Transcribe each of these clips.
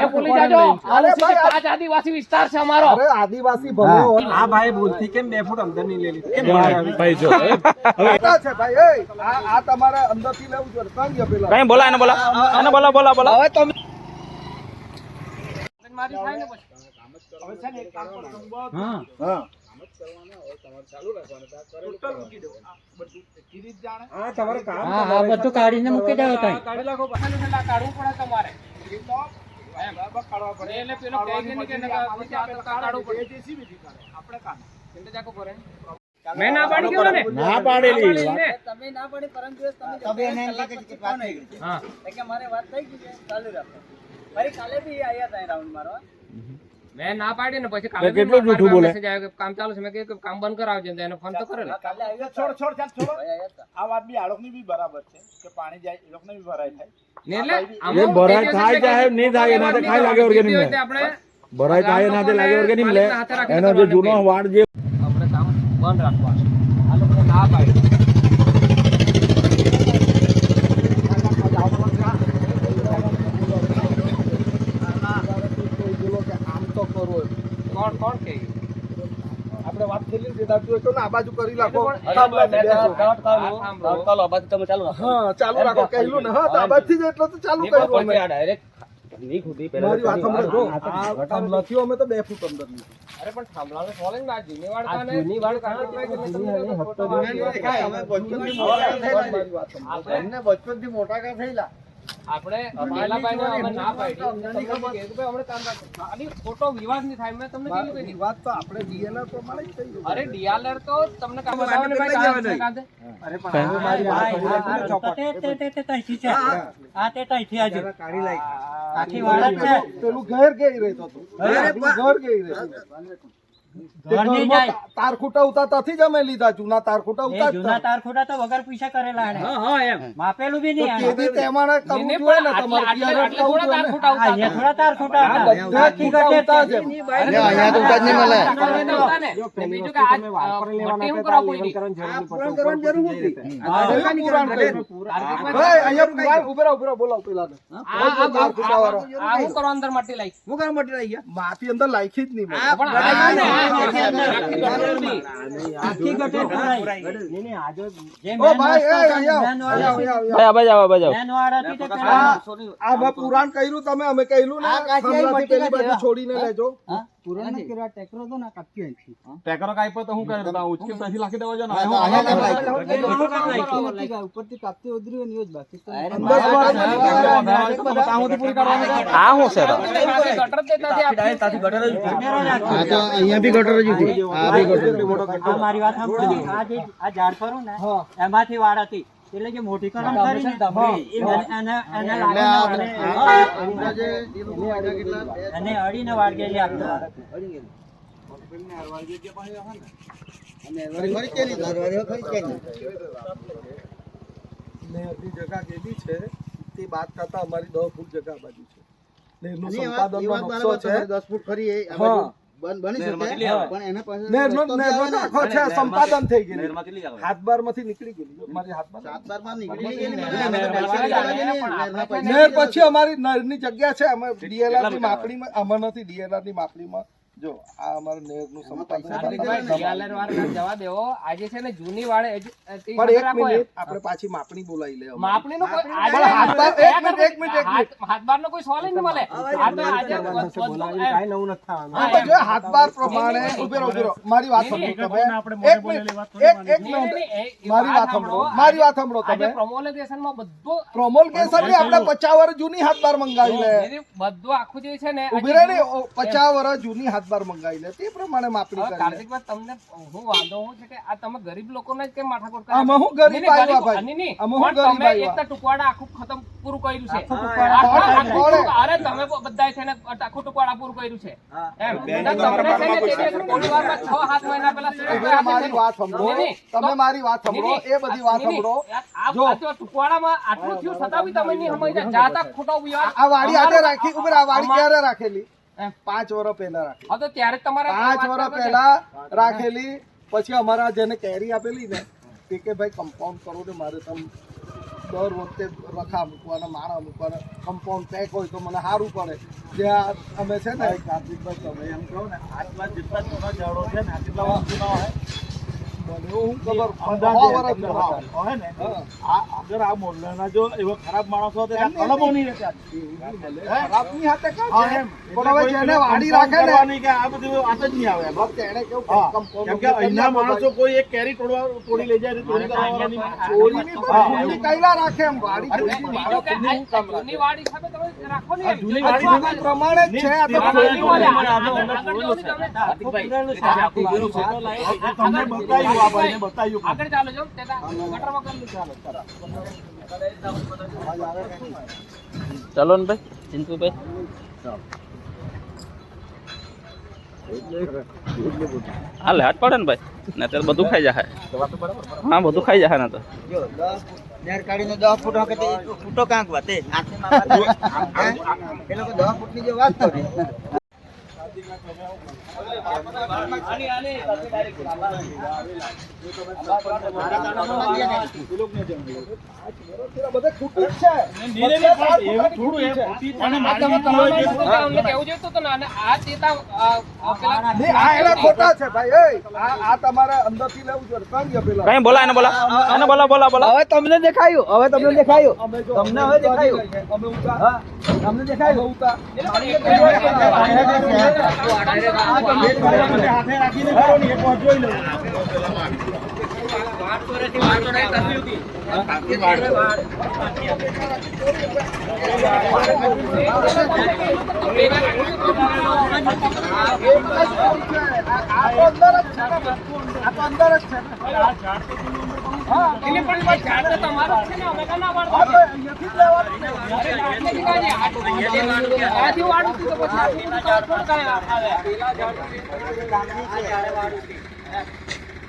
એ ભૂલી જાજો પાંચ આદિવાસી વિસ્તાર છે અમારો. અરે આદિવાસી ભલે હોય. આ ભાઈ ભૂલથી કેમ 2 ફૂટ અંદર ની લેલી કેમ ભાઈ જો કેટલા છે ભાઈ? એ આ તમારે અંદરથી લેવું જોઈએ. કાંઈ પેલા કઈ બોલા એને બોલા હવે તમે મારી થાય ને પછી હવે છે ને એક કામ કરો. હા હા ચાલુ રાખવાનું ટોટલ મૂકી દો. બધું કિરીટ જાણે. હા તમારે કામ હા બધું કાઢીને મૂકી દેવો તઈ. કાઢી નાખો પછી પેલા કાઢવું પડે તમારે. કિરીટ નો બરાબર કાઢવા પડે. એટલે પેલો કહે કે નહીં કે પછી આ કાઢવું પડે. જેસીબી થી કાઢે. આપણે કાઢે. એટલે જાકો કરે. મેં ના પાડી ગયો ને. ના પાડેલી તમે ના પડી પરમ દિવસ તમે એને વાત થઈ ગઈ. હા કે મારે વાત થઈ ગઈ છે ચાલુ રાખો. ફરી કાલે બી આયા હતા રાઉન્ડ મારવા. મેં ના પાડી ને પછી કાલે કેટલું જૂઠું બોલે? મેસેજ આવ્યો કે કામ ચાલુ છે. મેં કીધું કે કામ બંધ કરાવજો ને એને ફોન તો કરેલો. કાલે આવ્યા છોડ છોડ ચાલ છોડ. આયા હતા. આ વાત બી આલોકની બી બરાબર છે કે પાણી જાય એ લોકોને બી ભરાય થાય. ને એટલે એ ભરાય થાય ચાહે નહીં થાય એનાથી ખાઈ લાગે ઓર્ગેનિક ને આપણે ભરાય થાય એનાથી લાગે ઓર્ગેનિક લે એનો જે જૂનો વાડ જે આપણે કામ બંધ રાખવાનું. આ લોકોને ના પાડી. આમ તો કરો કોણ કે આપણે વાત કરી લીધી દાદુ તો આ બાજુ કરી નાખો. હા ચાલુ રાખો કહેલું ને. હા તો આ બાજુથી જ એટલો તો ચાલુ કર્યું અમે. મારી વાત સાંભળો. આ લખ્યું અમે તો 2 ફૂટ અંદર લીધું. અરે પણ થાંભલાનો સોલે ને આ જૂની વાડ કાને જૂની વાડ કાને બચપનથી મોટા કા થયેલા. આપણે પેલા ભાઈને અમે ના પાડી તમને કીધું કે ભાઈ હમણે કામ રાખો. આની ખોટો વિવાદ નહીં થાય. મેં તમને કીધું કે નહીં. વાત તો આપણે ડીએલઆર પ્રમાણે જ થઈ ગયું. અરે ડીઆલર તો તમને કામ બતાવે ને ભાઈ કાંદે. અરે પણ હવે મારી વાત સાંભળો. તે તઈથી છે. હા તે તઈથી આજુ આખી વાડ જ છે. પેલું ઘર ગઈ રહેતો હતો. પેલું ઘર ગઈ રહેતો. ઘર નહીં જાય. તાર ખૂટા ઉતારતાથી જ અમે લીધા. જૂના તાર ખૂટા એ જૂના ઉતારતા. તાર ખોટા તો વગર પૈસા કરેલા એને. એમ માપેલું બી નહીં આને. તેથી તેમાં કરવું જોઈએ ને તમારે. આટલે થોડા તાર ખોટા આ અહીંયા થોડા તાર ખોટા હતા. બધા આખી ખૂટા ગટેર ઉતાર છે. અહીંયા તો ઉતાર નહીં મળે. બીજું કે આ મટ્ટી હું કરવા કોઈ નહીં. પુરાણ કરવાની જરૂર નથી. પુરાણ કર્યું. ભાઈ અહીંયા પુરાણ ઉભરા ઉભરા બોલાવ પેલા ને. તાર ખૂટા વાળો. આ હું કરો અંદર મટ્ટી લાઈ. હું કામ મટી રહી ગયા. માથી અંદર લાયકી જ નહીં મળે. પણ આખી ગટેર પુરાઈ. જે ઓ ભાઈ એ અહીંયા મેન વાડ મેન વાડ હતી તે પેલા આ મેં પુરાણ કર્યું તમે અમે કહ્યું ને ખામલાથી પેલી બાજુ છોડીને લેજો. ટેકરો કાઈ પર તો હું કરે તો ઉચકે ત્યાંથી લાખી દેવો જો ને ઉપરથી કાપતી ઉતરી હોય ને જ બાકી તો અંદર તાહુથી પૂરી કરવાની આ હું છે ગટર જ નથી આ મારી વાત સાંભળો. આ જે આ ઝાડ ખરું ને એમાંથી વાડ હતી. એટલે જે મોટી કલમ ખરી ને એને અડીને વાડ ગયેલી આપતો. નહેરની જગ્યા કેવી છે તે બાદ કરતા અમારી 10 ફૂટ જગ્યા બાજુ છે. નહેરનું સંપાદનનો નકશો છે. 10 ફૂટ ખરી એ હા બની શકે પણ એના પાસે નહેરનો આખો છે સંપાદન થઈ ગયેલું. હાથબારમાંથી નીકળી ગયેલી. અમારી હાથબાર સાતબારમાં નીકળી ગઈ નહેર પછી અમારી નહેરની જગ્યા છે. અમે ડીએલઆર ની માપણીમાં આમાં નથી. ડીએલઆર ની માપણીમાં જો આ અમારું નહેરનું સંપાદન ડીઆલર વાળા જવા દેવો. આજે છે ને જૂની વાળે પણ 1 મિનિટ આપણે પાછી માપણી બોલાવી લે. માપણી નો કોઈ પણ હાથબાર એક મિનિટ હાથબાર નો કોઈ સવાલ જ ન મળે. હાથબાર પ્રમાણે ઉભેરો મારી વાત સાંભળો તમે. એક મિનિટ મારી વાત સાંભળો આજે તમે. પ્રમોલેશનમાં બધો પ્રોમોલકેશન ની આપણે 50 વર્ષ જૂની હાથબાર મંગાવી લે. બધું આખું જે છે ને ઉભી રહે ને 50 વર્ષ જૂની હાથબાર મંગાવી લે. તે પ્રમાણે માપણી કરી લે. કાર્તિકભાઈ તમને હું વાંધો હું છે કે આ તમે ગરીબ લોકોને જ કેમ માથાકૂટ કરો? આમાં હું ગરીબ આવ્યા ભાઈ. નહીં, આમાં હું પણ ગરીબ તમે આવ્યા. એક તો ટુકવાડા આખું ખતમ પૂરું કર્યું છે. કોણે? અરે તમે બધાય છે ને આખું ટુકવાડા પૂરું કર્યું છે. એમ તમને છે ને તે થોડી વારમાં 6-7 મહિના પહેલા ઉભી મારી વાત સાંભળો. તમે મારી વાત સાંભળો. એ બધી વાત સાંભળો. જો આ ટુકવાડામાં આટલું થયું છતાં બી તમે નહીં સમજ્યા. જાતા ખોટો વિવાદ. આ વાડી આજે રાખી. ઉભી રહે. આ વાડી ક્યારે રાખેલી? 5 વર્ષ પહેલા રાખી. હા તો ત્યારે તમારે 5 વર્ષ પહેલા રાખેલી. પછી અમારા જેને કેરી આપેલી ને તે કે ભાઈ કમ્પાઉન્ડ કરો ને મારે તમે દર વખતે રખા મૂકવાના માળા મૂકવાના કમ્પાઉન્ડ પેક હોય તો મને સારું પડે જ્યાં અમે છે ને કાર્તિકભાઈ તમે એમ કહો ને આટલા જેટલા જૂના ઝાડો છે ને આટલા વર્ષ જૂના હોય મને હું ખબર હોય ને અગર આ મોરલાના જો એવો ખરાબ માણસો હતા કલમો નહીં રહેતા ખરાબની હાથે કાંઈ પણ હવે જેને વાડી રાખે ને કે આ બધી વાત જ નહીં આવે એને કેવું કેમ કે અહીંના માણસો કોઈ એક કેરી તોડી લઈ જાય ચોરી કરવાની ચોરી કઈલા રાખે એમ વાડી જૂની વાડી સામે તમે રાખો ને જૂની વાડી પ્રમાણે જ છે આ તો તમને બતાવ્યું આ ભાઈને બતાવ્યું આગળ ચાલો જો ગટરમાં કરેલું ચાલો ને ભાઈ ચિંતુભાઈ હાલે હાથ પડે ને ભાઈ ને અત્યારે બધું ખાઈ જાય હા બધું ખાઈ જાય ને તો કાઢીને 10 ફૂટ વખતે ફૂટો કાંક વાતે એ લોકો 10 ફૂટની જે વાત કરે બધે ખૂટી જ છે ખોટા છે ભાઈ આ તમારે અંદરથી લેવું જોઈએ કઈ બોલા એને બોલા હવે તમને દેખાયું તમને હવે દેખાયું અમે ઉતા તમને દેખાયું ઉતા હાથે રાખીને કરો ને એક વાર જોઈ લો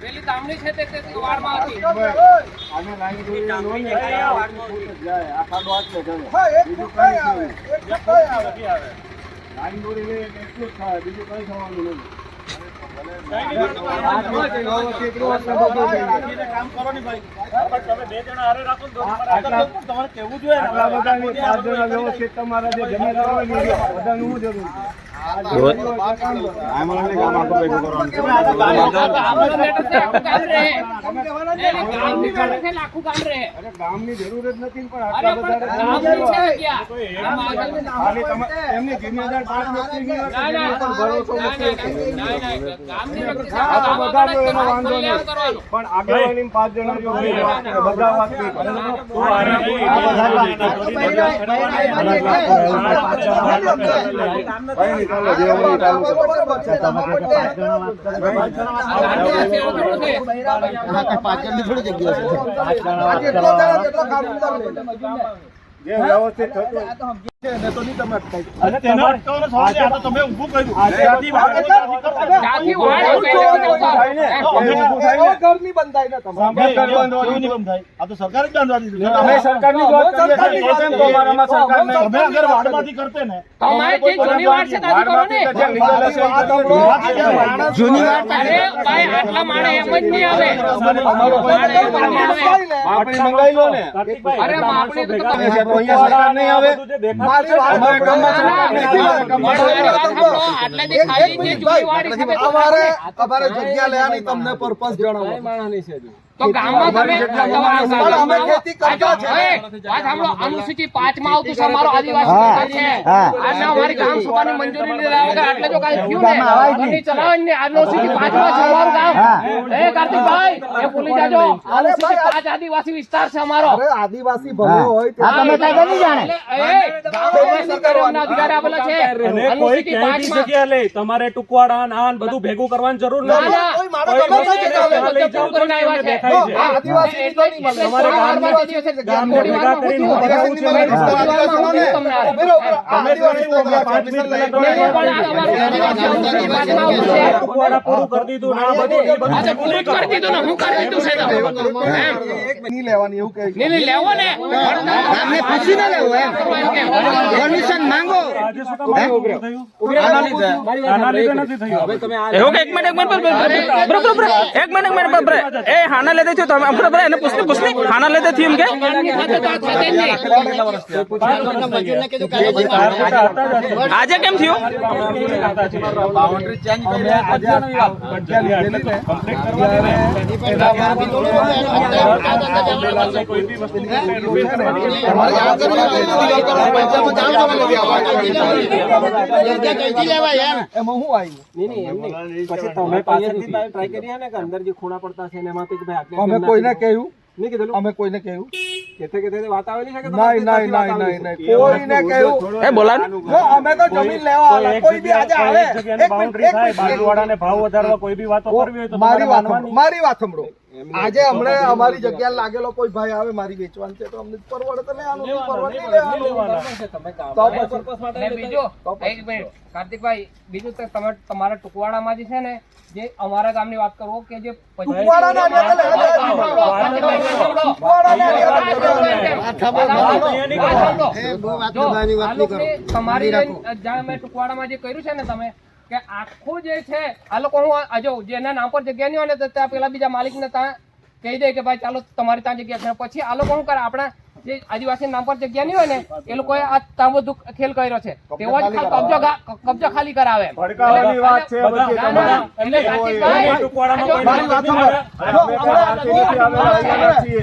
પેલી તામણી છે તે વાડમાં હતી કામ કરો ને ભાઈ તમે બે જણા હારે રાખો તમારે કેવું જોઈએ આટલા બધા 5 જણા વ્યવસ્થિત તમારા જે જમીન બધાનું હું જરૂર ગામની જરૂર જ નથી પણ આટલા બધા એમની જિમ્મેદાર 5 વ્યક્તિની વાંધો નહીં પણ આગળની 5 જણા જો બધા વાત નહીં જે વ્યવસ્થિત તમે ઊભું કર્યું ઘરની બંધાઈ ને આ તો સરકાર જ બાંધવા દીધું અમે સરકારની વાત કરીએ તમે અગર વાડમાંથી કરતે ને જૂની વાડ છે જૂની વાત ભાઈ આટલા માણે એમ જ નહીં આવે આપણે મંગાઈ લો ને અરે આપણે તો સરકાર નહીં આવે મારી વાત અમારે જગ્યા લેવાની તમને પર્પસ જણાવો તો ગામમાં તમે અમે ખેતી કરતા છે વાત સાંભળો અનુસૂચિ 5 માં આવતું છે અમારો આદિવાસી વિસ્તાર છે આના અમારી ગામ સભાની મંજૂરી લીધા વગર એટલે જો કાઈ થયું ને ચલાવવાની ને અનુસૂચિ 5 માં છે અમારું ગામ એ કાર્તિકભાઈ એ ભૂલી જાજો અનુસૂચિ 5 આદિવાસી વિસ્તાર છે અમારો અરે આદિવાસી ભલે હોય આ તમે કઈ નહીં જાણે ગામમાં સરકારના અધિકાર આપેલા છે અનુસૂચિ 5 માં જગ્યા લે તમારે ટુકવાડા નાન બધું ભેગું કરવાની જરૂર નથી કોઈ માણસ ગમે તે જગ્યા લે. કરીને આવ્યા છે આદિવાસી તો નહીં મળે. તમારે ગામને ભેગા કરીને ઉભરાવું છે. ટુકવાડા પૂરું કરી દીધું ને આ બધું એ બધું પૂરું કરી દીધું ને હું કરી દીધું છે નહીં લેવાની એવું કઈ નહીં લેવો ને ગામને પૂછીને લેવું એમ પરમિશન માંગો આના લીધે નથી થયું. એવું કે એક મિનિટ બરોબર એ હાના लेते थे तो हमको पता એને પૂછની ખાના લેતે થી એમ કે અમારની સાથે તો આ થશે જ નહીં. આજે કેમ થયું બાઉન્ડ્રી ચેન્જ કરી આજે બધા લીધેલી છે એમાં હું આવ્યું અમે કોઈને કહ્યું અમે કોઈને કહ્યું નહીં કોઈને કહ્યું એ બોલા જો અમે તો જમીન લેવા આવ્યા કોઈ બી આજે આવે મારી વાત સાંભળો આજે હમણે અમારી જગ્યા લાગેલો કોઈ ભાઈ આવે મારી વેચવાની છે તો અમને પરવડે તો લેવાનું નહીં પરવડે નહીં લેવાનું. અને બીજું એક મિનિટ કાર્તિકભાઈ, બીજું તો તમે તમારા ટુકવાડામાં જે છે ને, જે અમારા ગામની વાત કરો કે જે ટુકવાડાના તમારી જ્યાં મેં ટુકવાડામાં જે કર્યું છે ને તમે કે આખું જે છે આ લોકો હું આજો જેના નામ પર જગ્યા નહીં હોય ને તો ત્યાં પેલા બીજા માલિકને ત્યાં કહી દે કે ભાઈ ચાલો તમારી ત્યાં જગ્યા છે. પછી આ લોકો શું કરે, આપણા જે આદિવાસી નામ પર જગ્યા નહીં હોય ને એ લોકોએ આ ત્યાં બધું ખેલ કર્યો છે, તેવો જ કબજો ખાલી કરાવે.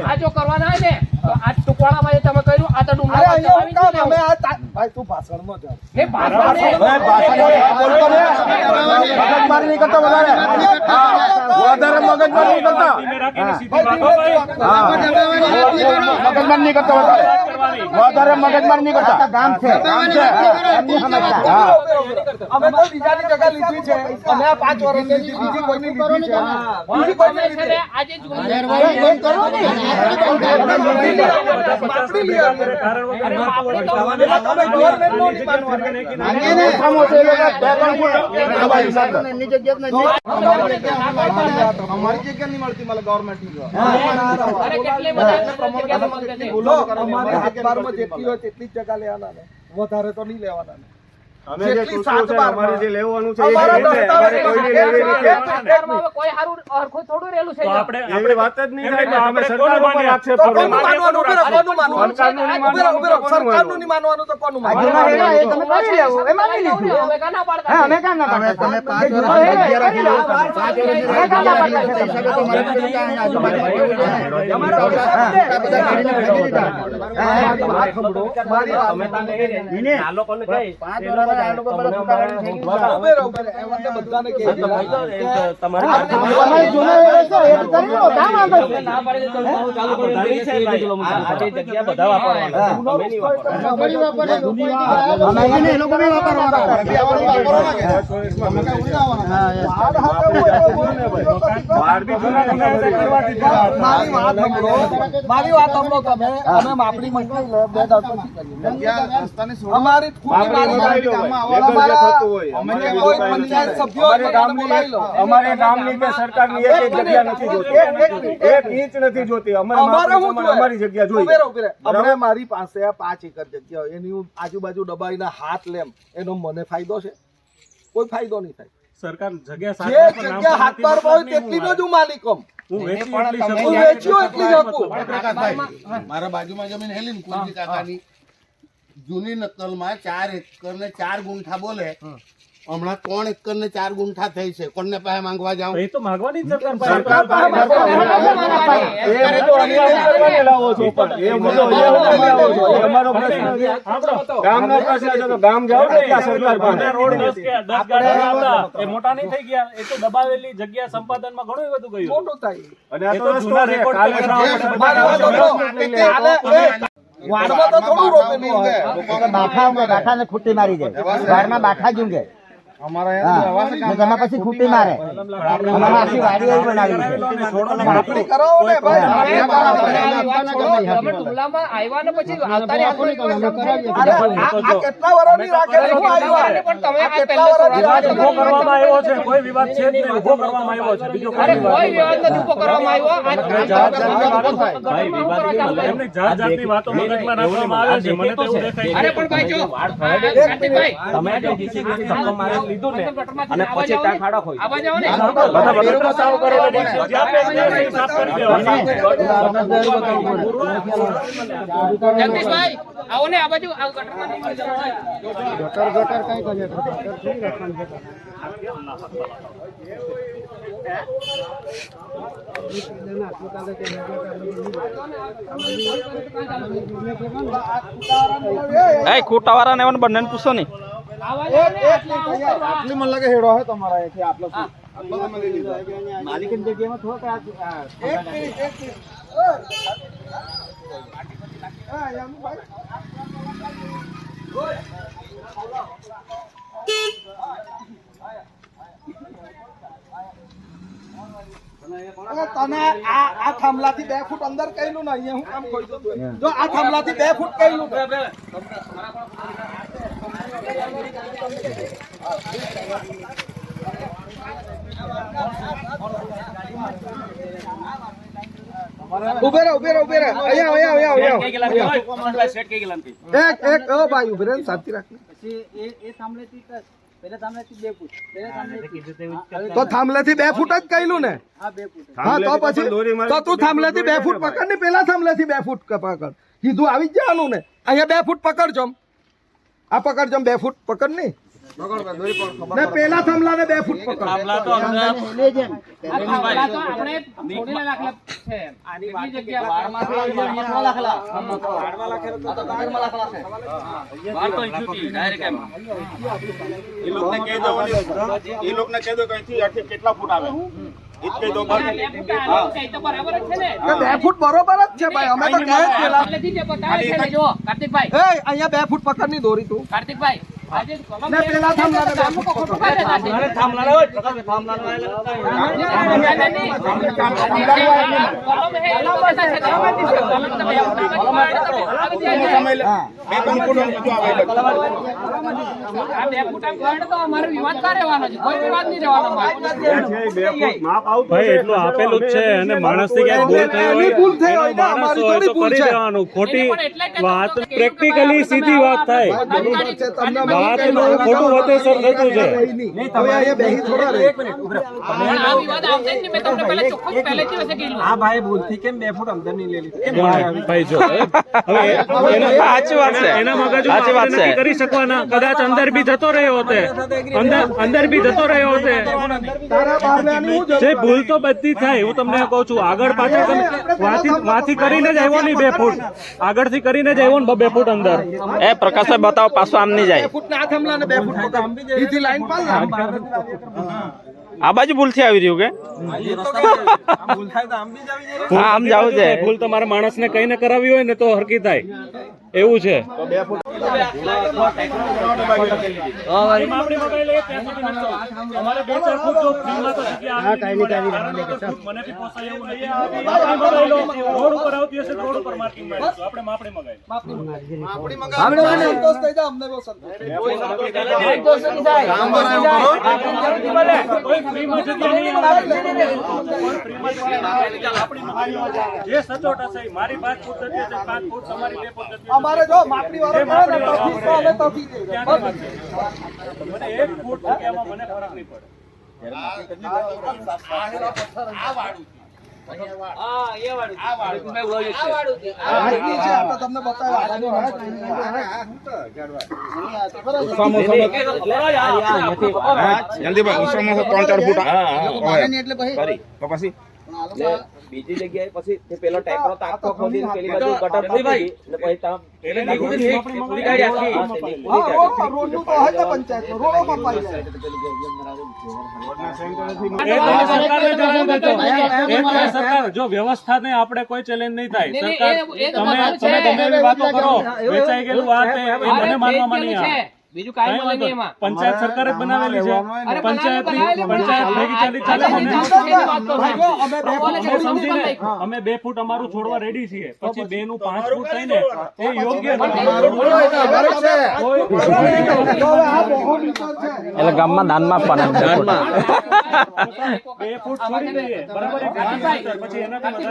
આ જો કરવાના હોય ને તો આ ટુકવાડામાં જે તમે કર્યું આ તો ભાઈ તું ભાષણમાં જા મગજમારી નહીં કરતો વધારે મગજમારી નહીં કરતા મગજમારી નહીં કરતો વધારે મગજમારી નહીં કરતા ગામ છે અમે તો બીજાની જગ્યા લીધી છે, અમે આ 5 વર્ષની બીજી કોઈની લીધી છે, બીજી કોઈની લીધી છે. આજે અમારી જગ્યા નહીં મળતી મને ગવર્મેન્ટ ની અમારે હાથબારમાં જેટલી હોય તેટલી જ જગ્યા લેવાના ને વધારે તો નહીં લેવાના ને. અમારે જે લેવાનું છે કોઈ હારું હરખું થોડું રહેલું છે. એવી વાત જ નહીં થાય તો અમે સરકાર ઉપર આક્ષેપ તો કોનું કરવો. માનવાનું? ઉભે રહો, કોનું માનવાનું? સરકારનું નહીં માનવાનું તો કોનું માનવાનું? અમે કાના પાડતા મારી વાત સાંભળો તમે. અમે માપણી મંગાવી લો 2 દાડો અમારી અમારે ગામની કે સરકારની એક જગ્યા નથી જોતી, એક ઇંચ નથી જોતી. અમારી જગ્યા જોઈએ. અમે મારી પાસે આ 5 એકર જગ્યા હોય એની આજુબાજુ દબાઈને હાથ લેમ એનો મને ફાયદો છે? કોઈ ફાયદો નહીં થાય. સરકાર જે જગ્યા હાથ પર હોય તેટલી જ હું માલિક હું વેચ્યું એટલી જ હકું. મારા બાજુમાં જમીન હેલી ને કુલજી કાકાની જૂની નકલમાં 4 એકર ને 4 ગુંઠા બોલે, હમણાં 3 એકર ને 4 ગુંઠા થઈ છે. કોને પાસે માંગવા જાવ? એ તો માંગવાની જ સરકાર સરકાર પાસે ગામનો પ્રશ્ન છે તો ગામ જાઓ ને ત્યાં સરકાર પાસે. રોડ 10 ગાડા હતા એ મોટા નહીં થઈ ગયા, એ તો દબાવેલી જગ્યા સંપાદનમાં ઘણું બધું ગયું. મોટું થાય. અને આ તો રસ્તો છે કાલે વાડમાં તો થોડું રોપેલું હોય. બાઠા ને ખૂટી મારી જાય વાડમાં બાઠા જુંગે પછી ખૂટી મારે આખી વાડી એવી બનાવી છે. માપણી કરાવો ને ભાઈ. તમે ટુલામાં આવ્યા ને પછી આવતાની હાથમાં કોઈ સમજાય અરે આ કેટલા વર્ષની રાખેલી હું આવ્યા. પણ તમે આ કેટલા વર્ષની રાખેલી? ઉભો કરવામાં આવ્યો છે, કોઈ વિવાદ છે જ નહીં, ઉભો કરવામાં આવ્યો છે. બીજો અરે કોઈ વિવાદ નથી ઉભો કરવામાં આવ્યો. એમની જાત જાતની વાતો મગજમાં રાખવામાં આવે છે. મને તો એવું દેખાય અરે પણ ભાઈ જો કાર્તિકભાઈ તમે જે ડીસીબી થી ધક્કો મારેલી લીધું ને ગટરમાંથી અને પછી ત્યાં ખાડા ખોઈ આવા જાઓ ને બધા સાફ કરો એટલે જ્યાં પેજ ત્યાં સાફ કરી દેવાના. જગદીશભાઈ આવો ને આ બાજુ આ ગટરમાંથી એ ખૂટાવાળા ને બંને પૂછો નહીં. આવા જાઓ ને આટલી મને લાગે હેડો હે તમારા અહીંથી આટલો તમે લઈ લીધો માલિકની જગ્યામાં થોડોક એક મિનિટ તને આ થાંભલાથી 2 ફૂટ અંદર કઈલું ને અહીંયા હું કામ ખોઈ દઉં જો આ થાંભલાથી 2 ફૂટ કઈલું ઉભે રહે અહીંયા એક ઓ ભાઈ ઉભે રહે શાંતિ રાખી પછી એ થાંભલેથી પેલા થાંભલેથી 2 ફૂટ તો થાંભલેથી 2 ફૂટ જ કઈલું ને હા 2 ફૂટ હા તો પછી તો તું થાંભલેથી 2 ફૂટ પકડ ને પેલા થાંભલેથી 2 ફૂટ પકડ કીધું આવી જ જવાનું ને અહીંયા 2 ફૂટ પકડજો આ પકડજો 2 ફૂટ પકડ નહીં ને પેલા થાંભલાને 2 ફૂટ પકડ આ થાંભલા તો આપણે છોડીને રાખેલા છે આની જગ્યા વારમાં રાખેલા એ લોકોને કહી દો કે અહીંથી કેટલા ફૂટ આવે એ જ કહી દો બસ. તો બરાબર જ છે ને 2 ફૂટ બરોબર જ છે ભાઈ અમે તો કહે જ પેલા પહેલેથી જે બતાવે છે ને જો કાર્તિકભાઈ એ અહીંયા 2 ફૂટ પકડ ની દોરી તું કાર્તિકભાઈ આજે કલમ ને પેલા થાંભલાને 2 ફૂટ ખોટું કાઢે છે ભાઈ એટલું આપેલું જ છે અને માણસથી ક્યાંક ભૂલ થઈ એની ભૂલ થઈ હોય ને, માણસ અમારી હોય તો થોડી ભૂલ કરી છે. દેવાનું. ખોટી વાત પ્રેક્ટિકલી સીધી વાત થાય. વાતનું ખોટું વતેસર થતું છે. હવે અહીંયા બેહી થોડા રહે આ ભાઈ ભૂલથી કેમ 2 ફૂટ અંદર નહીં લઈ લીધી ભાઈ જો હવે સાચી વાત છે. એના મગજ સાચી વાત છે. કરી શકવાના કદાચ અંદર બી જતો રહ્યો હોતે અંદર બી જતો રહ્યો હોતે તારા બારણાની હું જે ભૂલ તો બધી થાય. હું તમને કહું છું આગળ પાછળ વાથી કરીને જ આવ્યો નહીં 2 ફૂટ આગળથી કરીને જ આવ્યો ને 2 ફૂટ અંદર. એ પ્રકાશભાઈ બતાવો પાછો આમ નહીં જાય. 2 ફૂટ ના થાંભલાને 2 ફૂટ પકડ ઈથી લાઈન પાડ આ બાજુ ભૂલથી આવી રહ્યું કે હા આમ જાવું છે. ભૂલ તમારા માણસને કઈને કરાવી હોય ને તો હરકી થાય એવું છે. અમારે 2-4 ફૂટ જો ફ્રીમાં તો જગ્યા આવી મને બી પોસાય એવું નથી. રોડ ઉપર આવતી હશે રોડ ઉપર માર્કિંગ મારીશું આપણે માપણી મગાવી. આપણે સંતોષ થઈ જાય અમને બહુ સંતોષ જે સચોટ હશે મારી 5 ફૂટ જતી હશે 5 ફૂટ તમારી 2 ફૂટ જતી અમારે જો માપણી વાળો કહે ને તો ફીસ તો અમે તો ફી દઈએ. મને 1 ફૂટ જગ્યામાં મને ફરક નહીં પડે. હાઈટની છે આપણે તમને બીજી જગ્યાએ પછી તે પેલો ટેકરો તાકતો ખોદીને પેલી બાજુ ગટર કરી દીધી એટલે પછી રોડનું તો હોય તો પંચાયતનો રોડોમાં પાઈ જાય. સરકાર જો વ્યવસ્થા ને આપણે કોઈ ચેલેન્જ નહીં થાય. સરકાર તમે ગમે એવી વાતો કરો વેચાઈ ગયેલું વાત એ મને માનવામાં નહીં આવે. બીજું કાંઈ મળે નહીં એમાં. પંચાયત સરકારે જ બનાવેલી છે. પંચાયત ભેગી ચાલી ચાલે મને અમે 2 ફૂટ અમારું છોડવા રેડી છીએ પછી 2 નું 5 ફૂટ થઈને એ યોગ્ય નથી. એટલે ગામમાં દાનમાં આપવાના 2 ફૂટ છોડી દઈએ બરાબર પછી એનાથી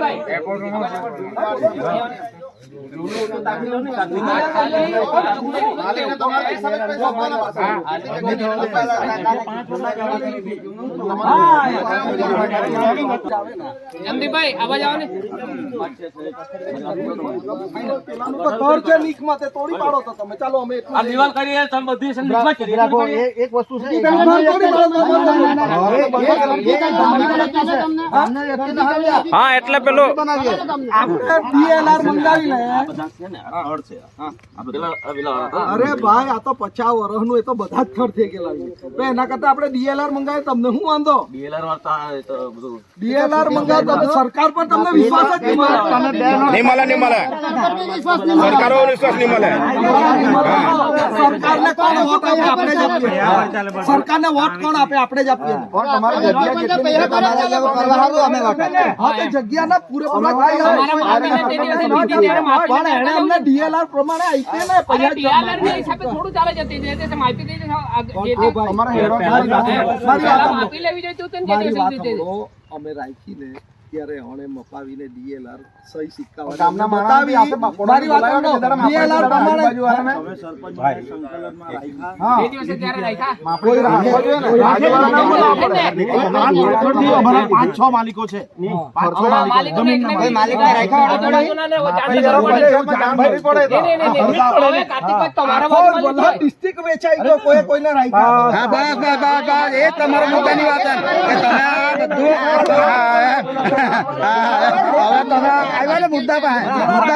જમદીપભાઈ આવાજ આવે ને ઘર છે નીકમાં તે તોડી પાડો તો તમે ચાલો અમે આ દિવાલ કરીએ તમે બધી સંદીપમાં કરી રાખો એક વસ્તુ છે હા એટલે પેલો આપણે DLR મંગાવી લે અરે ભાઈ આ તો 50 વર્ષનું એ તો બધા જ ખર થઈ ગયેલા છે તો એના કરતા આપણે DLR મંગાવે તમને શું વાંધો DLR મંગાવે તો સરકાર પર તમને વિશ્વાસ જ નહીં મળે નહીં મળે સરકારો વિશ્વાસ નહીં મળે સરકારને કોણ વોટ આપે આપણે જ આપીએ સરકારને વોટ કોણ આપે આપણે જ આપીએ હા તો જગ્યાના પૂરેપૂરા પણ એને અમને DLR પ્રમાણે આપીએ ને પૈસા હિસાબે થોડું ચાલે છે તે માહિતી દઈ આપી લેવી જોઈએ તું અમે રાખીને ત્યારે હણે મપાવીને DLR સહી સિક્કા ગામના માણસ મારી વાત સાંભળો DLR પ્રમાણે બે દિવસે ત્યારે રાખ્યા કોઈ રાખવો જોઈએ ને અમારા 5-6 માલિકો છે 5-6 માલિકો માલિકને રાખ્યા ડિસ્ટ્રિક્ટ વેચાઈ ગયો કોઈ કોઈને રાખ્યા હા બસ બસ બસ બસ એ તમારા મુદ્દાની વાત છે કે તમે આ બધું હવે તમે આવ્યા ને મુદ્દા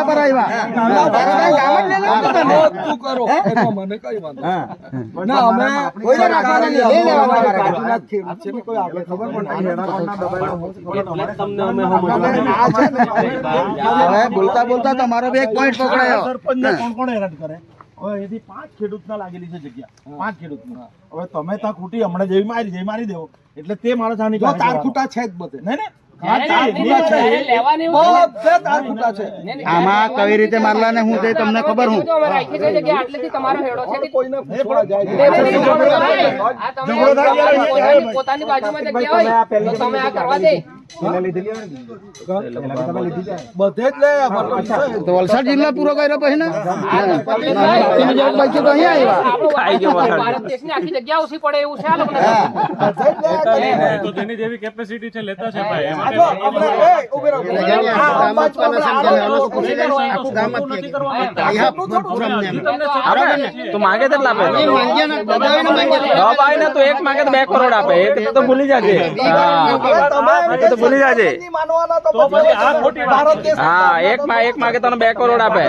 પર આવ્યા તું કરો એમાં મને કઈ વાંધો ના અમે કોઈને રાખવાના નહીં, લઈ લેવાના રાજુના ખેડૂત છે ને કોઈ આગળ ખબર પણ હવે બોલતા બોલતા તમારો બે એક પોઈન્ટ પકડાયો સરપંચને કોણ હેરાન કરે હવે એથી 5 ખેડૂતના લાગેલી છે જગ્યા 5 ખેડૂતના હવે તમે ત્યાં ખૂટી હમણાં જેવી મારી દેવો એટલે તે માણસ આની જો તાર ખૂટા છે જ બધે નહીં ને લેવાની બધે તાર ખૂટા છે આમાં કઈ રીતે મારલા ને હું તે તમને ખબર હું રાખી છે જગ્યા આટલેથી તમારો હેડો છે કોઈને પૂછવા જાય આ તમે પોતાની બાજુમાં જગ્યા હોય તો તમે આ કરવા દે બધે જ લે તો વલસાડ જિલ્લા પૂરો કર્યો પછી ને ભારત દેશની આખી જગ્યા ઓછી પડે એવું છે આ લોકોને. તો જેની જેવી કેપેસિટી છે લેતા છે ભાઈ એમાં જો આપણે ઉભી રહો તું માંગે તેટલા આપે ભાઈ ને તો એક માંગે તો 2 કરોડ આપે એક તો ભૂલી જાજે તો ભૂલી જાજે માનવાના તો પછી આ ખોટી વાત ભારત દેશ હા એક માંગે તને 2 કરોડ આપે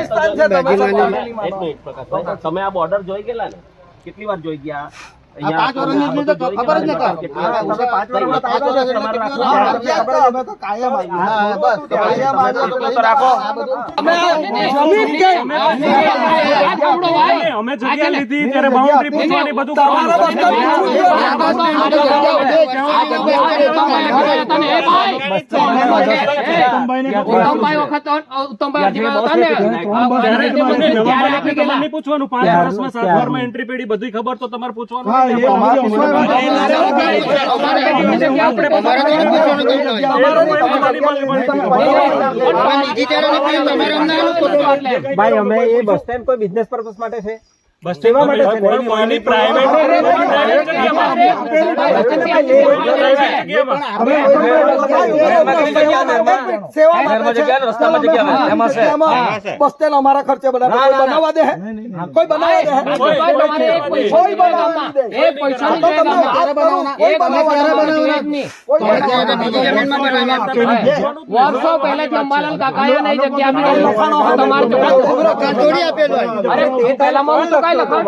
તમે આ બોર્ડર જોઈ ગયેલા ને કેટલી વાર જોઈ ગયા 5 વર્ષની તો ખબર જ નતા 5 વર્ષમાં તો કાયમ આવ્યું બસ કાયમ આવ્યું રાખો અમે જગ્યા લીધી ત્યારે બાઉન્ડ્રી પૂછવાની બધું પૂછવાનું 5 વર્ષમાં 7 વારમાં એન્ટ્રી પેડી બધી ખબર તો તમારે પૂછવાનું ભાઈ અમે એ બસ સ્ટેન્ડ કોઈ બિઝનેસ પર્પસ માટે છે બસ સેવા માટે કોઈની પ્રાઇવેટ બસ સ્ટેન્ડ અમારા ખર્ચે બનાવવા દે કોઈ બનાવવા દે કોઈ બનાવવા દે વર્ષો પહેલાથી અંબાલાલ કાકાએ નહીં જગ્યા આપી તમારે અરે તે પહેલામાં તો કઈ લખાણ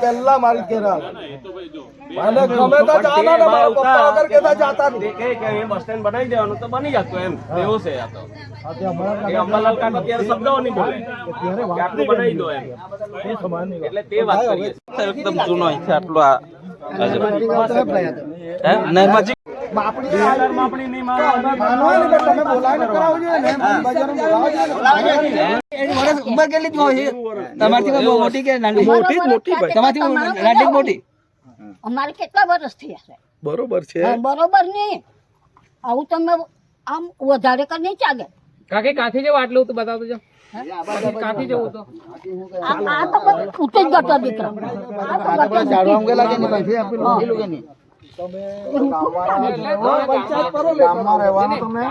પેલા મારી કેરા મને ગમે તો જાના ને મારા પપ્પા વગર કેતા જાતા નહીં બસ સ્ટેન્ડ બનાવી દેવાનું તો બની જતું એમ એવું છે આ તો એ અંબાલાલ કાકા ત્યારે શબ્દો નહીં બોલે કે આટલું બનાવી દો એમ એટલે તે વાત કરીએ એકદમ જૂનો છે આટલું આ DLR માપણી નહીં માનવાની. તમે બોલાવીને કરાવજો ને મારી બાજુને બોલાવજો ને. ઉંમર કેટલી હોય તમારથી મોટી કે નાની? તમારથી મોટી. અમારે કેટલા વર્ષ થયા છે? બરોબર છે. હા, બરોબર નહીં. આવું તમે આમ વધારે કર નહીં ચાલે. કાકી કાથી જેવું આટલું તો બતાવતો જો કાથી જેવું તો આ તો બધું ખૂટે જ ગતો દીકરા. આ તો ગતો જ ઝાડવા ઊંઘે લાગે ને પછી આપણે મૂકેલું કે નહીં. પંચાયત કરો લે. ગામમાં રહેવાનું તમે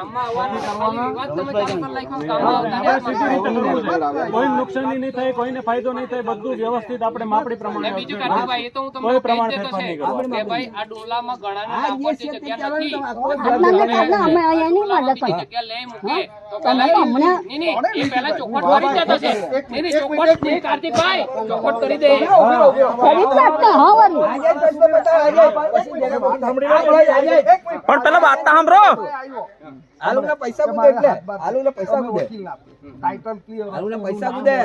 કોઈ નુકસાની નહીં થાય, કોઈને ફાયદો નહીં થાય, બધું વ્યવસ્થિત આપણે માપણી પ્રમાણે બીજું કાઠીભાઈ એ તો હું તમને કોઈ કહી પ્રમાણ દેતો ફેરફાર છે નહીં કરવાનો. કે ભાઈ આ ડોલામાં ગળાના કાપડ જે જગ્યા નથી અમે અહીંયા નહીં મળે કઈ. જગ્યા લઈ મૂકીએ તો પહેલા નહીં એ પહેલા ચોખવટ કરી જ જતો છે. નહીં ચોખવટ નહીં કાર્તિકભાઈ ચોખવટ કરી દે. કરી જ નાખતા, હા વળી. પણ પેલા વાત તો સાંભળો. પૈસા કુદે એટલે આલુના પૈસા કુદે. Title clear. આલુના પૈસા કુદે.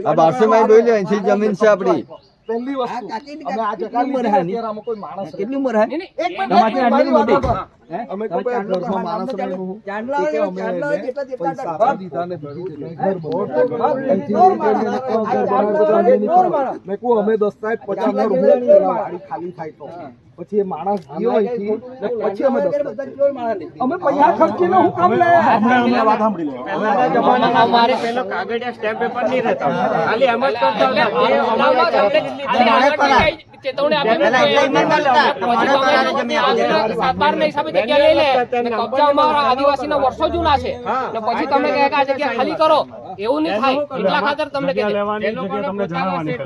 આ બારસોમાં બોલી લે, અહીંથી જમીન છે આપણી. પહેલી વસ્તુ અમે આ જગ્યા લીધી અત્યારે આમાં કોઈ માણસ કેટલી ઉંમર હે? એક મિનિટ મારી વાત સાંભળો. અમે કોઈ ભાઈ ઘરમાં માણસ નહીં હું પૈસા આપી દીધા ને બીજી જગ્યાએ ઘર બનાવ્યું. મેં કહું અમે દસ્તાવેજ 50 રૂપિયા વાડી ખાલી થાય તો પછી એ માણસ ગયો અહીંથી ને પછી અમે દસ્તાવેજ અમે પૈસા ખર્ચીને હું કામ લે. હમણાં વાત સાંભળી લો. પહેલાના જમાનામાં અમારે પેલો કાગળિયા સ્ટેમ્પ પેપર નહીં રહેતા, ખાલી એમ જ કરતા હતા. ચેતવણી આપી સાતબાર ના હિસાબે જગ્યા લઈ લે અને કબજા અમારા આદિવાસીના વર્ષો જૂના છે ને પછી તમે કહે કે આ જગ્યા ખાલી કરો, એવું નહીં થાય. એટલા ખાતર તમને કહે જગ્યા લેવાની જગ્યા તમને જણાવવાની છે.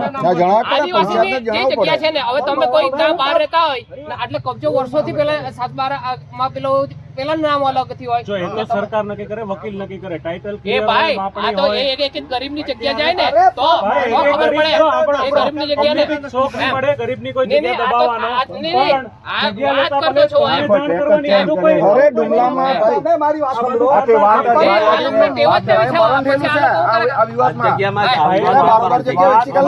આદિવાસીની જે જગ્યા છે ને હવે તમે કોઈ ત્યાં બહાર રહેતા હોય ને આટલે કબજો વર્ષોથી પેલા 7/12 માં પેલા નામ અલગ થી હોય જો એ તો સરકાર નક્કી કરે, વકીલ નક્કી કરે, ટાઇટલ એ ક્લિયર ભાઈ આ માપણી તો હોય. એક ગરીબની જગ્યા જાય ને તો ભાઈ, ખબર પડે જો આપણો એ ગરીબની જગ્યા ને public શોખ નહીં પડે, ગરીબની કોઈ નહીં, જગ્યા નહીં, દબાવવાનો. આ તો- નહીં, નહીં, આ પણ જગ્યા વાત લેતા કરતો પહેલા છો, તમને જાણ કરવાની, આ તો કોઈ અરે ડુમલામાં ભાઈ તમે મારી વાત સાંભળો. આ લોકોને ટેવ જ તેવી છે. પછી આ લોકો કરે. આ વિવાદમાં જગ્યામાં બરાબર જગ્યા વેચી કરી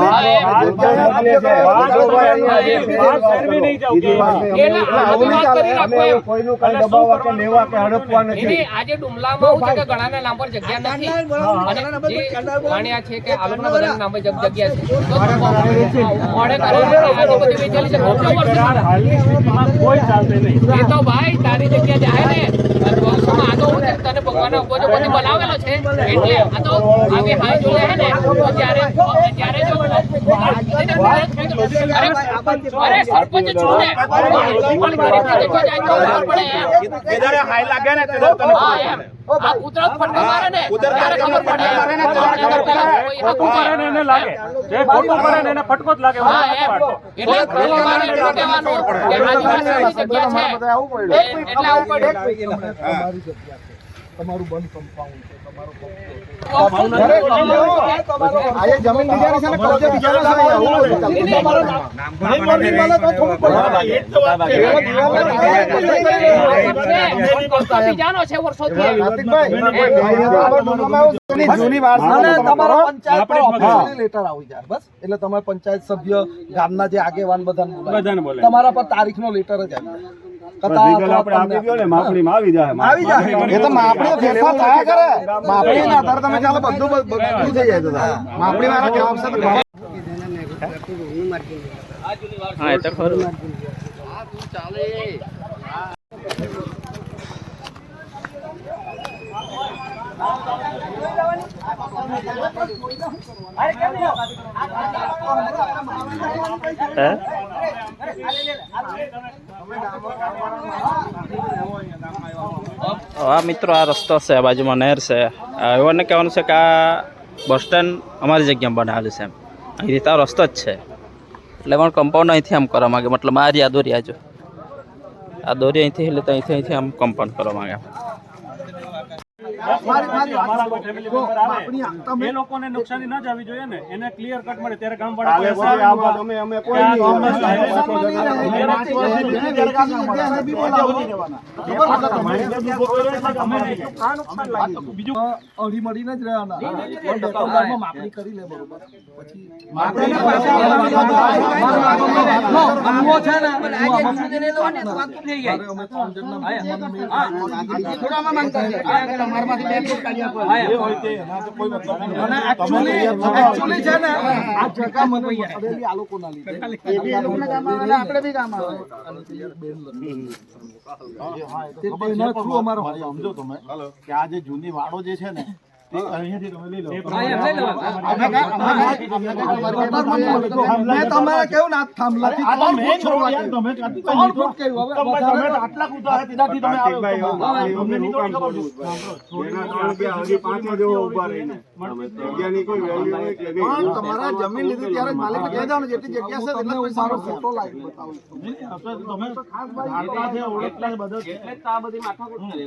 વાત ફેરવી નહીં જાવ કે એના આ બધી વાત કરી રાખો એમ. કોઈનું કઈ દબાવવા કે લેવા કે હડપવા એની આજે ડુમલામાં હું છે કે ઘણાના નામ પર જગ્યા નથી અને જે જાણ્યા છે કે આ લોકોના બધાના નામ પર જગ્યા છે તો મોડે કરે છે. આજે બધી વેચેલી છે મોટો વર્ષ. હાલની સ્થિતિમાં કોઈ ચાલશે નહીં. એ તો ભાઈ તારી જગ્યા જાય ને ભવિષ્યમાં આ તો હું છે કે તને ભગવાનના ઉપજો બધી બનાવેલો છે એટલે આ તો આવી હાઈ જો લે ને તો જ્યારે જો અરે સરપંચ છું ને પણ ગરીબની જગ્યા જાય તો ખબર પડે એમ. હાઈ લાગે ને હા એમ આ કૂતરો ફટકો મારે ને ત્યારે ખબર પડે ખોટું કરે ને એને લાગે, જે ખોટું કરે ને એને ફટકો જ લાગે. હા એમ એટલે ખોટું મારે એટલું કહેવાનું કે આદિવાસીની જગ્યા છે એટલે આવું પડે. તમારી જગ્યા છે, તમારું બંધ કમ્પાઉન્ડ છે, તમારો કબજો છે. આજે જમીન બીજાની છે ને કબજો બીજાનો છે. આવું બધું ચાલતું છે. તમારું નામ નહીં મળે તો થોડું પડે. બીજાનો છે વર્ષોથી જૂની વાત તમારો પંચાયત ઓફિસિયલી લેટર આવી જાય બસ એટલે તમારે પંચાયત સભ્ય ગામના જે આગેવાન બધાને બધાને બોલાવે. બોલાવે. તમારા પર તારીખનો લેટર જ આવી જાય. માપણીમાં આવી જાય એ તો માપણી ફેરફાર થયા કરે. માપણી ના આધારે તમે ચાલો બધું થઈ જાય તો માપણી વાળા જવાબ છે તો હા એ તો ખરું. હા મિત્રો, આ રસ્તો છે, આ બાજુમાં નહેર છે. એવાને કહેવાનું છે કે આ બસ સ્ટેન્ડ અમારી જગ્યામાં બનાવેલું છે એમ. અહીં રીતે આ રસ્તો જ છે એટલે પણ કમ્પાઉન્ડ અહીંથી આમ કરવા માંગે, મતલબ આ રહ્યા દોરી જો આ દોરી અહીંથી એટલે તો અહીંથી આમ કમ્પાઉન્ડ કરવા માંગે. અમારા કોઈ ફેમિલી મેમ્બર આવે એ લોકોને નુકસાની ના જ આવી જોઈએ ને, એને ક્લિયર કટ મળે ત્યારે ગામવાળા અઢી મળીને જ રહેવાના, માપણી કરી લે બરોબર, પછી સમજો તમે કે આ જે જૂની વાડો જે છે ને તે અહીંયાથી તમે લઈ લો. મેં તમારે કેવું ના થાંભલાથી આટલા કૂદા તેનાથી તમે તમારા જમીન લીધી ત્યારે માલિક કહી દેવાનું જેટલી જગ્યા છે એટલે મારો ફોટો લાવી બતાવો.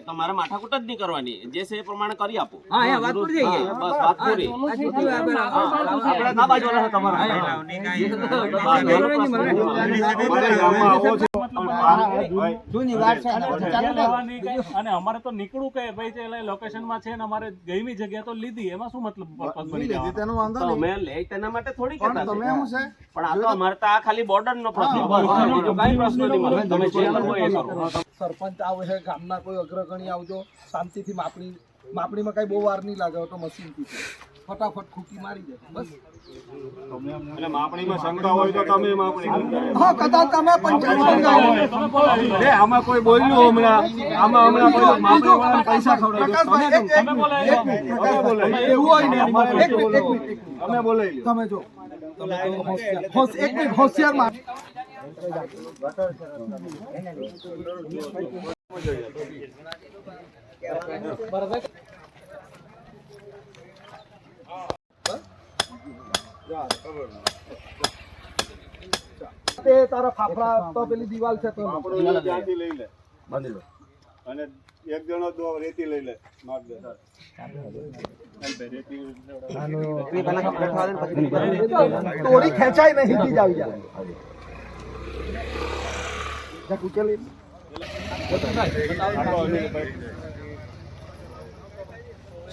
તમારે માથાકૂટ જ નહીં કરવાની, જે છે એ પ્રમાણે કરી આપો. અને અમારે તો નીકળવું કે ભાઈ છે લોકેશન માં છે ને અમારે ગઈમી જગ્યા તો લીધી, એમાં શું મતલબ પર્પઝ બની જવાનો? તેનો વાંધો તો નહીં, અમે લે તેના માટે થોડી પણ કહેતા તમે છીએ. શું છે પણ આ તો અમારે તો આ ખાલી બોર્ડર નો પ્રશ્ન, બીજો કાંઈ પ્રશ્ન નહીં મળે. તમે જે કરવો એ કરો. સરપંચ આવે છે, ગામના કોઈ અગ્રગણી આવજો, શાંતિથી માપણીમાં કઈ બહુ વાર નહીં લાગે તો મશીનથી ફટાફટ ખૂટી મારી દે બસ. એટલે માપણીમાં શંકા હોય તો તમે માપણી હા, કદાચ તમે પંચાયત આમાં કોઈ બોલ્યું હમણાં, આમાં હમણાં પૈસા એવું હોય ને, એક મિનિટ અમે બોલાવી તમે જો તમે તો એક મિનિટ હોશિયાર માં તારા ફાફડા તો પેલી દિવાલ છે તો ત્યાંથી લઈ લે, બાંધી લો, અને એક જણો તો રેતી લઈ લે, નાખ દે. તોડી ખેંચાય નહીં હિટી જાવ યાર.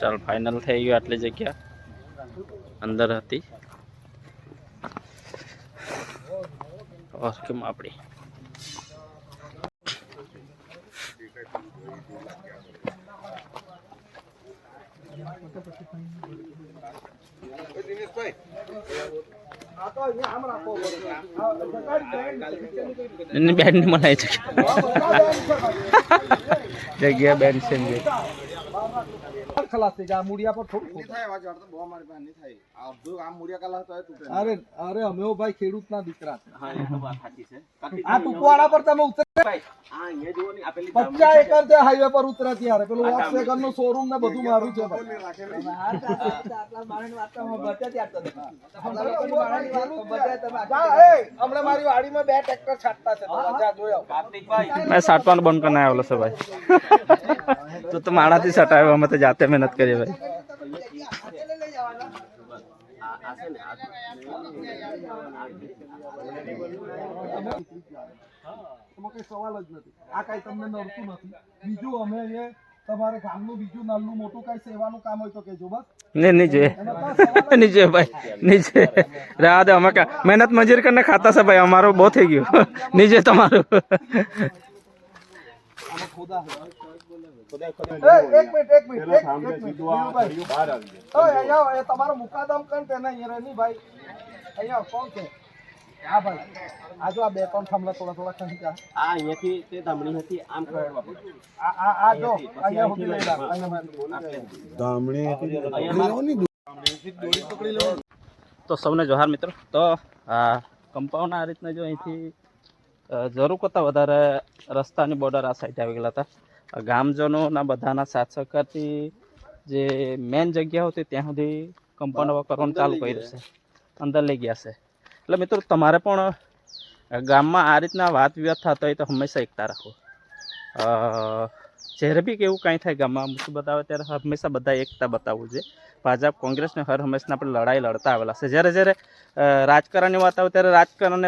ચાલ ફાઇનલ થઈ ગયું, આટલી જગ્યા અંદર હતી. કેમ આપણી બેન ની મનાય છે જગ્યા બેન છે ખલાસ થઈ જાય મૂળિયા પર થોડું અરે અમે ભાઈ ખેડૂત ના દીકરા છે. આ ટુકવાડા પર તમે ઉતરે 50 એકર છે હાઈવે પર ઉતરે ત્યારે પેલું વોક્સવેગન નું શોરૂમ ને બધું મારું છે હમણાં મારી વાડીમાં 2 ટ્રેક્ટર છાંટતા છે મેં સાટવાનું બંધ કરીને આવેલો છે ભાઈ. તો મારાથી સટાવ્યો, અમે તો જાતે મહેનત કરીએ ભાઈ. એમાં કઈ સવાલ જ નથી. આ કઈ તમને નડતું નથી. બીજું અમે અહીંયા તમારે ગામનું બીજું નાનું મોટું કઈ સેવાનું કામ હોય તો કહેજો બસ. नहीं જોઈએ नहीं ભાઈ नहीं रहा दे, અમે મહેનત મજૂરી કરીને ખાતા છે ભાઈ, અમારો બહુ થઈ ગયું. નહીં તમારું તમારો મુકાદમ કર તેને ભાઈ અહીંયા કોણ છે? હા ભાઈ, આ જો આ 2-3 થાંભલા થોડા ખંચા, આ અહીંયાથી તે ધામણી હતી આમ ખરડવા પડે. આ જો અહીંયા સુધી લઈ લા, અહીંયા તો સૌને જોહાર મિત્રો. તો આ કમ્પાઉન્ડ આ રીતના જો અહીંથી જરૂર કરતાં વધારે રસ્તાની બોર્ડર આ સાઈડ આવી ગયેલા હતા. ગામજનોના બધાના સાથ સહકારથી જે મેન જગ્યા હતી ત્યાં સુધી કમ્પાઉન્ડ હવે કરવાનું ચાલુ કર્યું છે, અંદર લઈ ગયા છે. એટલે મિત્રો તમારે પણ ગામમાં આ રીતના વાત વિવાદ થતા હોય તો હંમેશા એકતા રાખો. જ્યારે બી કેવું કાંઈ થાય ગામમાં મુસીબત આવે ત્યારે હંમેશા બધા એકતા બતાવવું જોઈએ. ભાજપ કોંગ્રેસને હર હંમેશા આપણે લડાઈ લડતા આવેલા છે. જ્યારે રાજકારણની વાત આવે ત્યારે રાજકારણ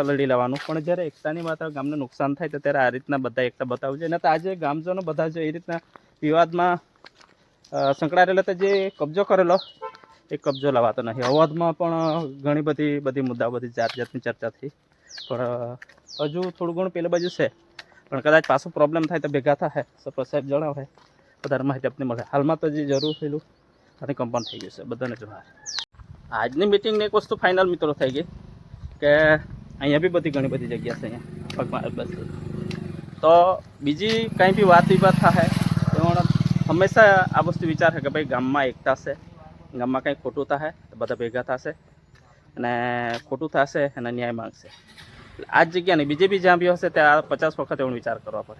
લડી લેવાનું, પણ જ્યારે એકતાની વાત આવે, ગામને નુકસાન થાય તો ત્યારે આ રીતના બધા એકતા બતાવવું જોઈએ. અને તો આજે ગામજનો બધા જો એ રીતના વિવાદમાં સંકળાયેલા હતા, જે કબજો કરેલો એ કબજો લાવાતો નહીં. અવધમાં પણ ઘણી બધી મુદ્દાઓ, બધી જાતની ચર્ચા થઈ, પણ હજુ થોડું ઘણું પેલી બાજુ છે, પણ કદાચ પાછું પ્રોબ્લેમ થાય તો ભેગા થાય. સરપંચ સાહેબ જણાવે, વધારે માહિતી આપને મળે. હાલમાં તો જે જરૂર થયેલું અને કમ્પાઉન્ડ થઈ ગયું છે. બધાને જોવા આજની મિટિંગની એક વસ્તુ ફાઇનલ મિત્રો થઈ ગઈ કે અહીંયા બી ઘણી બધી જગ્યા છે. અહીંયા પગમાં બસ તો બીજી કંઈ બી વાત વિવાદ થાય તો હંમેશા આ વસ્તુ વિચાર છે કે ભાઈ ગામમાં એકતા છે, ગામમાં કંઈ ખોટું થાય તો બધા ભેગા થશે અને ખોટું થશે અને ન્યાય માંગશે. આ જ જગ્યાની બીજે બી જ્યાં બી હશે ત્યાં 50 વખત એવો વિચાર કરવા પડે.